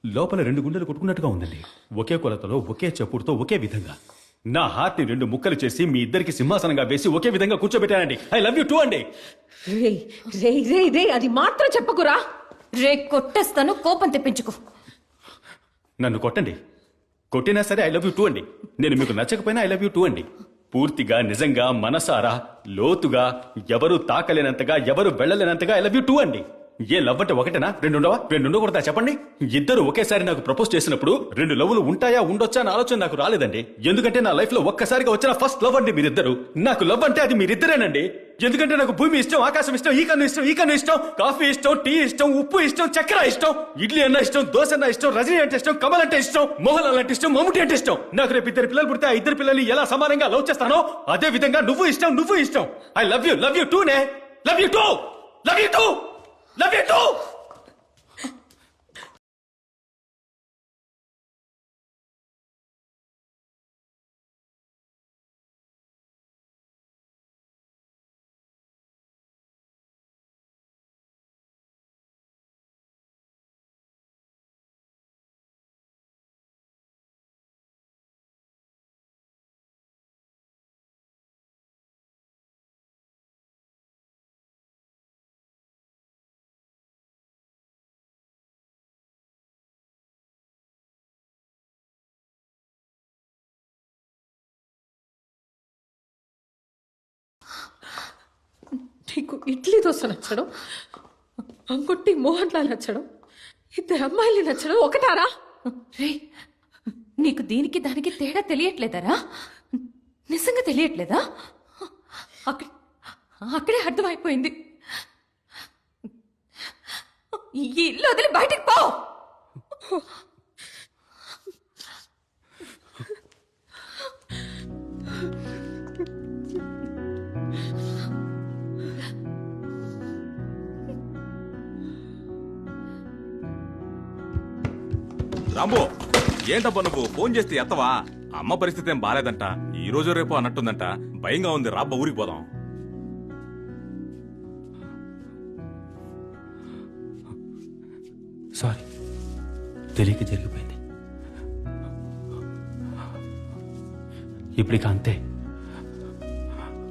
లోపల 2 గుండెలు కొట్టుకున్నట్టుగా ఉందండి. ఒకే కొలతలో, ఒకే చప్పుడుతో, ఒకే విధంగా నా హార్ట్ ని 2 ముక్కలు చేసి మీ ఇద్దరికి సింహాసనంగా వేసి ఒకే విధంగా కూర్చోబెట్టానండి. ఐ లవ్ యూ టూ అండి. రే రే రే రే అది మాత్రం చెప్పకురా. రే కొట్టేస్తాను, కోపం తెప్పించుకో. నన్ను కొట్టండి, కొట్టినా సరే ఐ లవ్ యూ టూ అండి. నేను మీకు నచ్చకపోయినా ఐ లవ్ యూ టూ అండి. పూర్తిగా, నిజంగా, మనసారా, లోతుగా, ఎవరు తాకలేనంతగా, ఎవరు వెళ్ళలేనంతగా ఐ లవ్ యూ టూ అండి. ఏ లవ్ అంటే ఒకటేనా? 2 ఉండవా? 2 ఉండకూడదా చెప్పండి? ఇద్దరు ఒకేసారి నాకు ప్రపోజ్ చేసినప్పుడు 2 లవ్లు ఉంటాయా ఉండొచ్చా అనే ఆలోచన నాకు రాలేదండి. ఎందుకంటే నా లైఫ్ లో ఒక్కసారిగా వచ్చిన ఫస్ట్ లవ్ అండి మీరిద్దరు. నాకు లవ్ అంటే అది మీరిద్దరేనండి. ఎందుకంటే నాకు భూమి ఇష్టం, ఆకాశం ఇష్టం, ఈ కన్ను ఇష్టం, ఈ కన్ను ఇష్టం, కాఫీ ఇష్టం, టీ ఇష్టం, ఉప్పు ఇష్టం, చక్కెర ఇష్టం, ఇడ్లీ అన్న ఇష్టం, దోశ అన్న ఇష్టం, రజనీ అంటే ఇష్టం, కమల్ అంటే ఇష్టం, మోహన్ లాల్ అంటే ఇష్టం, మమ్ముటి అంటే ఇష్టం. నాకు రేపు 2 పిల్లలు పుడితే ఆ 2 పిల్లల్ని ఎలా సమానంగా లవ్ చేస్తానో అదే విధంగా నువ్వు ఇష్టం, నువ్వు ఇష్టం. ఐ లవ్ యూ టూ నే. Love you two, love you two, love you two. నీకు ఇడ్లీ దోశ నచ్చడం, అంకుట్టి మోహన్ లాల్ నచ్చడం, 2 అమ్మాయిలు నచ్చడం ఒకటారా? రే నీకు దీనికి దానికి తేడా తెలియట్లేదరా? నిజంగా తెలియట్లేదా? అక్కడే అర్థమైపోయింది. ఈ ఇల్లు వదిలి బయటికి పో. రాంబో, ఏంటబ్బా నువ్వు ఫోన్ చేస్తే ఎత్తవా? అమ్మ పరిస్థితి ఏం బాలేదంట, ఈ రోజు రేపు అన్నట్టుందంట. భయంగా ఉంది, రాబ్బా ఊరికి పోదాం. సారీ, తెలియక జరిగిపోయింది. ఇప్పటికి అంతే.